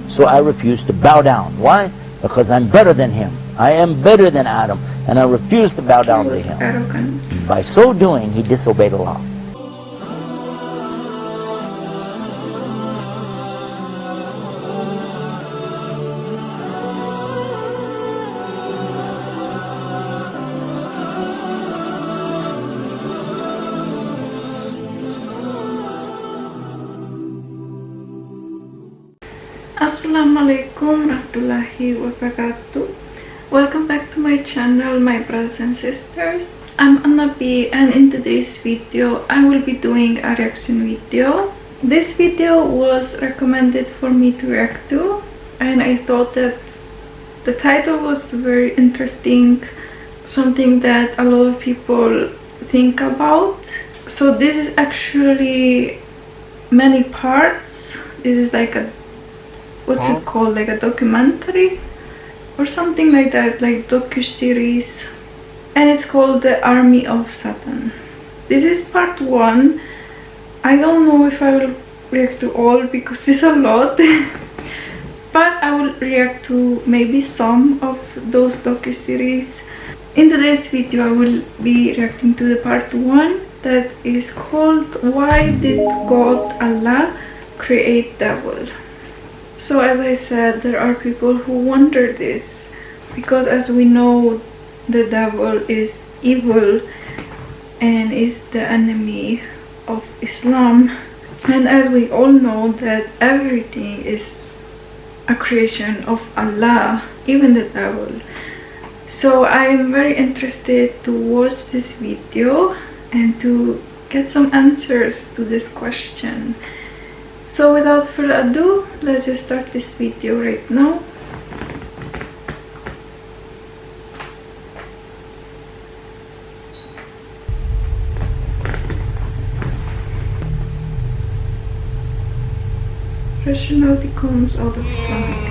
So I refuse to bow down. Why? Because I'm better than him. I am better than Adam, and I refuse to bow down to him. Arrogant. By so doing, he disobeyed Allah. Assalamualaikum warahmatullahi wabarakatuh. Welcome back to my channel, my brothers and sisters. I'm Annabi, and in today's video I will be doing a reaction video. This video was recommended for me to react to, and I thought that the title was very interesting, something that a lot of people think about. So this is actually many parts. This is like a, what's it called, like a documentary or something like that, like docu-series, and it's called The Army of Satan. This is part 1. I don't know if I will react to all because it's a lot but I will react to maybe some of those docu-series. In today's video I will be reacting to the part 1 that is called Why Did God Allah Create Devil? So as I said, there are people who wonder this, because as we know, the devil is evil and is the enemy of Islam, and as we all know that everything is a creation of Allah, even the devil. So I am very interested to watch this video and to get some answers to this question. So without further ado, let's just start this video right now. Rationality comes out of Islamic.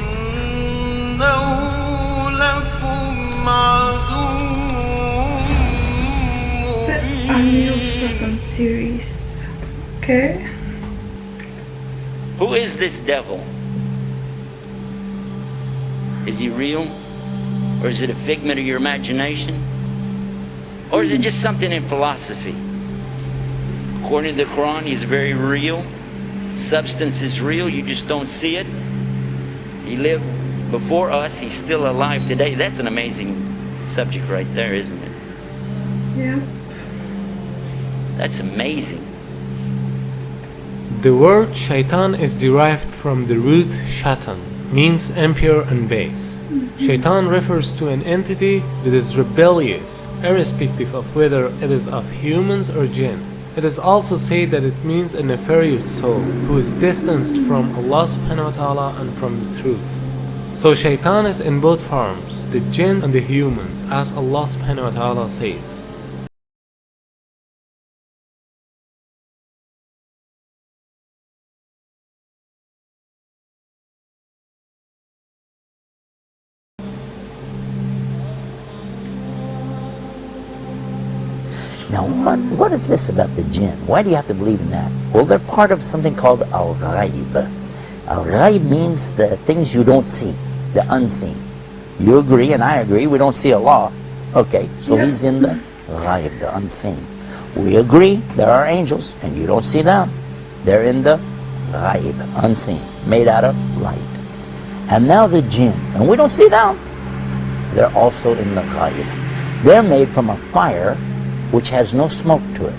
The Army of Satan series. Okay. Who is this devil? Is he real? Or is it a figment of your imagination? Or is it just something in philosophy? According to the Quran, he's very real. Substance is real, you just don't see it. He lived before us, he's still alive today. That's an amazing subject right there, isn't it? Yeah. That's amazing. The word shaitan is derived from the root shaitan, means impure and base. Shaitan refers to an entity that is rebellious, irrespective of whether it is of humans or jinn. It is also said that it means a nefarious soul who is distanced from Allah subhanahu wa ta'ala and from the truth. So shaitan is in both forms, the jinn and the humans, as Allah subhanahu wa ta'ala says. Now, what is this about the jinn? Why do you have to believe in that? Well, they're part of something called al-ghaib. Al-ghaib means the things you don't see, the unseen. You agree, and I agree, we don't see Allah. Okay, so he's in the ghaib, the unseen. We agree, there are angels, and you don't see them. They're in the ghaib, unseen, made out of light. And now the jinn, and we don't see them. They're also in the ghaib. They're made from a fire which has no smoke to it.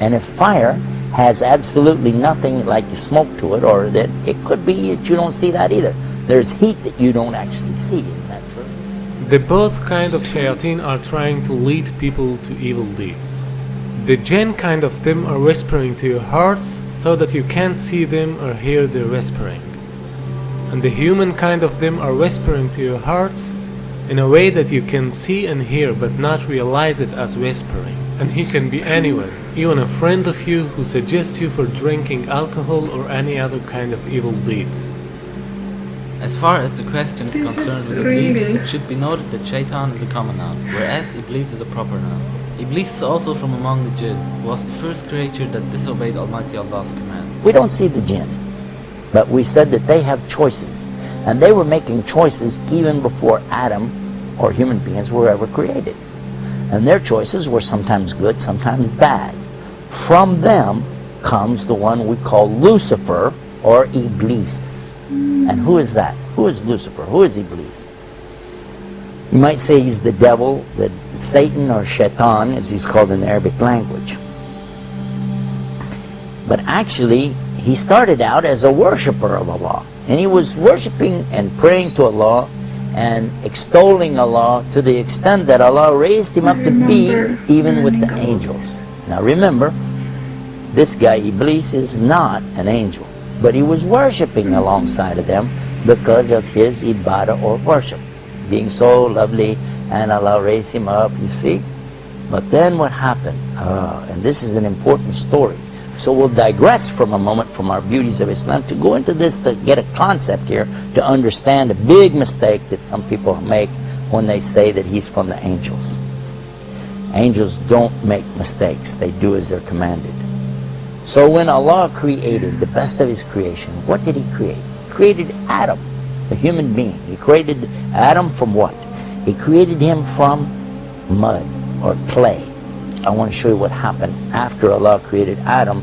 And if fire has absolutely nothing like smoke to it, or that it could be that you don't see that either. There's heat that you don't actually see, isn't that true? The both kind of shayateen are trying to lead people to evil deeds. The jinn kind of them are whispering to your hearts so that you can't see them or hear their whispering. And the human kind of them are whispering to your hearts in a way that you can see and hear but not realize it as whispering. And he can be anyone, even a friend of you who suggests you for drinking alcohol or any other kind of evil deeds. As far as the question is concerned with Iblis, it should be noted that Shaitan is a common noun, whereas Iblis is a proper noun. Iblis is also from among the jinn, who was the first creature that disobeyed Almighty Allah's command. We don't see the jinn. But we said that they have choices. And they were making choices even before Adam or human beings were ever created. And their choices were sometimes good, sometimes bad. From them comes the one we call Lucifer or Iblis. And who is that? Who is Lucifer? Who is Iblis? You might say he's the devil, the Satan or Shaitan as he's called in the Arabic language. But actually, he started out as a worshipper of Allah. And he was worshiping and praying to Allah and extolling Allah to the extent that Allah raised him up to be even with the angels. Now remember, this guy Iblis is not an angel, but he was worshiping alongside of them because of his ibadah or worship, being so lovely, and Allah raised him up, you see. But then what happened? And this is an important story. So we'll digress from a moment from our beauties of Islam to go into this to get a concept here to understand a big mistake that some people make when they say that he's from the angels. Angels don't make mistakes. They do as they're commanded. So when Allah created the best of his creation, what did he create? He created Adam, a human being. He created Adam from what? He created him from mud or clay. I want to show you what happened after Allah created Adam.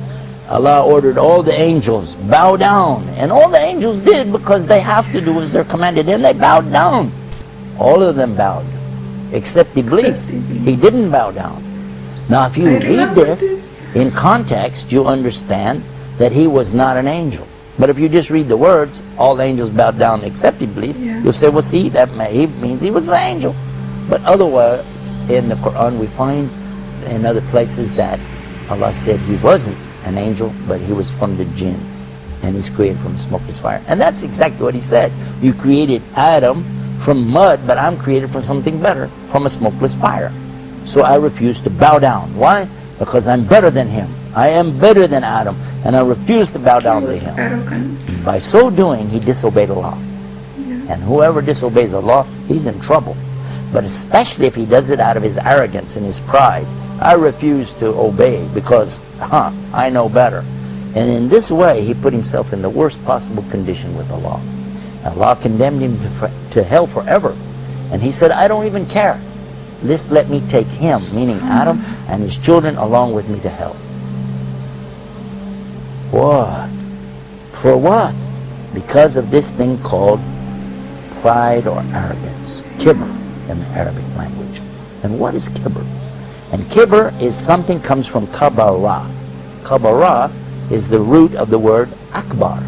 Allah ordered all the angels, bow down. And all the angels did because they have to do as they're commanded. And they bowed down. All of them bowed. Except Iblis. He didn't bow down. Now if you read this in context, you understand that he was not an angel. But if you just read the words, all the angels bowed down except Iblis, you'll say, well see, that means he was an angel. But otherwise, in the Quran we find in other places that Allah said he wasn't an angel, but he was from the jinn, and he's created from smokeless fire. And that's exactly what he said. You created Adam from mud, but I'm created from something better, from a smokeless fire. So I refuse to bow down. Why? Because I'm better than him. I am better than Adam, and I refuse to bow down to him. Arrogant. By so doing, he disobeyed Allah. And whoever disobeys Allah, he's in trouble. But especially if he does it out of his arrogance and his pride. I refuse to obey because, I know better. And in this way, he put himself in the worst possible condition with Allah. Allah condemned him to hell forever. And he said, I don't even care. Just let me take him, meaning Adam, and his children along with me to hell. What? For what? Because of this thing called pride or arrogance. Kibr in the Arabic language. And what is kibr? And kibr is something comes from kabara. Kabara is the root of the word akbar.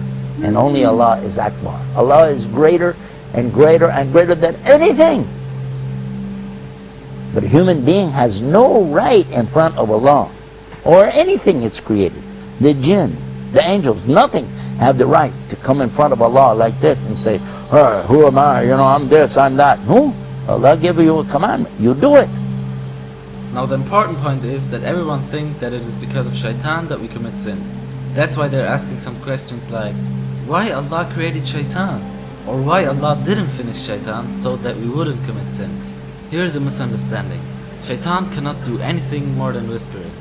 And only Allah is akbar. Allah is greater and greater and greater than anything. But a human being has no right in front of Allah or anything it's created. The jinn, the angels, nothing have the right to come in front of Allah like this and say, who am I? I'm this, I'm that. No. Allah give you a commandment. You do it. Now the important point is that everyone thinks that it is because of Shaitan that we commit sins. That's why they're asking some questions like, why Allah created Shaitan? Or why Allah didn't finish Shaitan so that we wouldn't commit sins? Here's a misunderstanding. Shaitan cannot do anything more than whispering.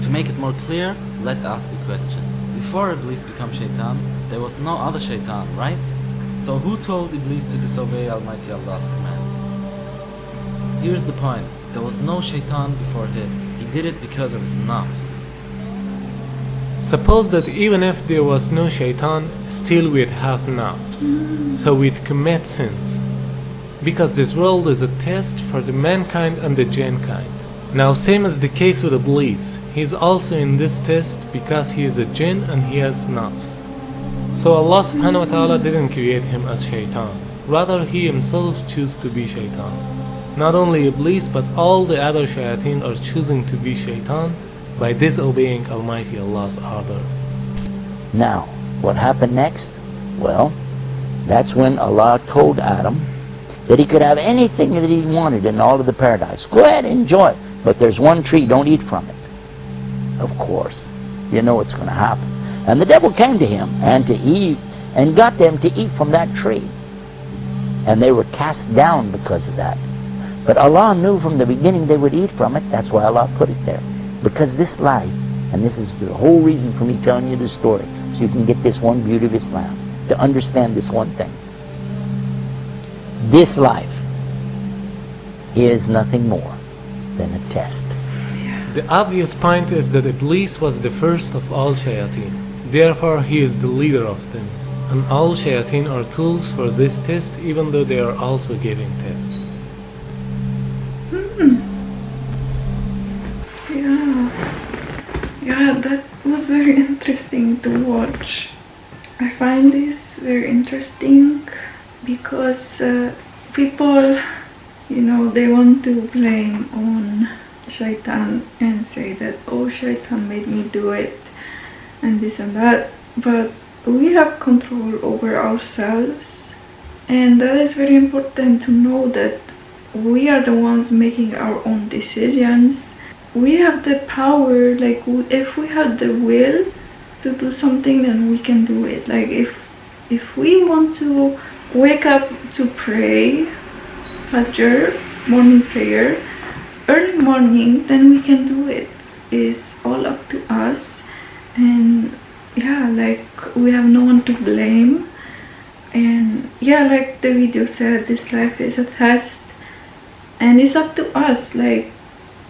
To make it more clear, let's ask a question. Before Iblis became Shaitan, there was no other Shaitan, right? So who told Iblis to disobey Almighty Allah's command? Here's the point. There was no Shaitan before him. He did it because of his nafs. Suppose that even if there was no Shaitan, still we'd have nafs. So we'd commit sins. Because this world is a test for the mankind and the jinn kind. Now same as the case with Iblis. He's also in this test because he is a jinn and he has nafs. So Allah subhanahu wa ta'ala didn't create him as Shaitan. Rather he himself chose to be Shaitan. Not only Iblis but all the other shayateen are choosing to be Shaitan by disobeying Almighty Allah's order. Now, what happened next? Well, that's when Allah told Adam that he could have anything that he wanted in all of the paradise. Go ahead, enjoy it. But there's one tree, don't eat from it. Of course, you know what's going to happen. And the devil came to him and to Eve and got them to eat from that tree. And they were cast down because of that. But Allah knew from the beginning they would eat from it. That's why Allah put it there. Because this life, and this is the whole reason for me telling you this story, so you can get this one beauty of Islam. to understand this one thing. This life is nothing more than a test. The obvious point is that Iblis was the first of all shayateen. Therefore, he is the leader of them. And all shayateen are tools for this test, even though they are also giving tests. Yeah, that was very interesting to watch. I find this very interesting because people, they want to blame on Shaitan and say that, oh, Shaitan made me do it and this and that, but we have control over ourselves, and that is very important to know that we are the ones making our own decisions. We have the power, like if we have the will to do something, then we can do it. Like if we want to wake up to pray Fajr, morning prayer, early morning, then we can do it. It's all up to us. And yeah, like we have no one to blame. And yeah, like the video said, this life is a test and it's up to us. Like,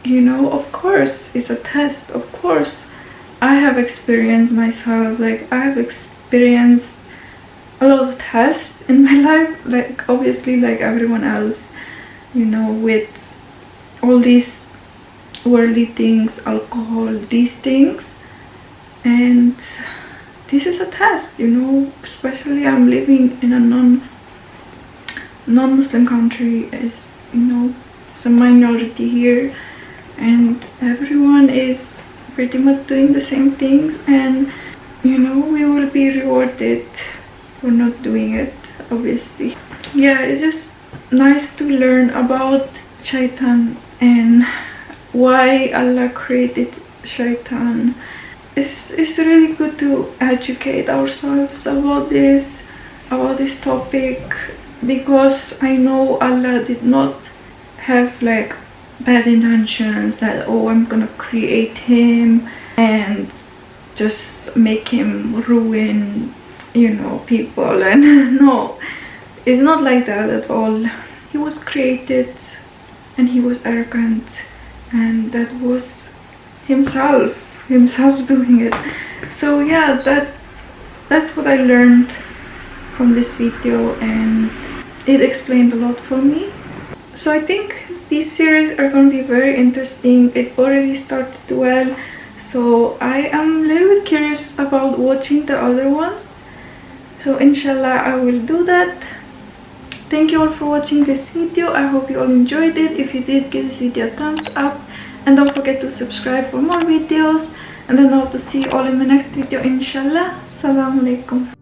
of course it's a test. Of course I have experienced myself, like I have experienced a lot of tests in my life, like obviously like everyone else, with all these worldly things, alcohol, these things. And this is a test, especially I'm living in a non-Muslim country. Is it's a minority here, and everyone is pretty much doing the same things, and we will be rewarded for not doing it, obviously. Yeah, it's just nice to learn about Shaitan and why Allah created Shaitan. It's really good to educate ourselves about this topic, because I know Allah did not have like bad intentions that, oh, I'm gonna create him and just make him ruin people. And no, it's not like that at all. He was created and he was arrogant, and that was himself doing it. So yeah, that's what I learned from this video, and it explained a lot for me. So I think these series are going to be very interesting. It already started well, so I am a little bit curious about watching the other ones. So inshallah I will do that. Thank you all for watching this video. I hope you all enjoyed it. If you did, give this video a thumbs up, and don't forget to subscribe for more videos, and then I hope to see you all in my next video, inshallah. Assalamu alaikum.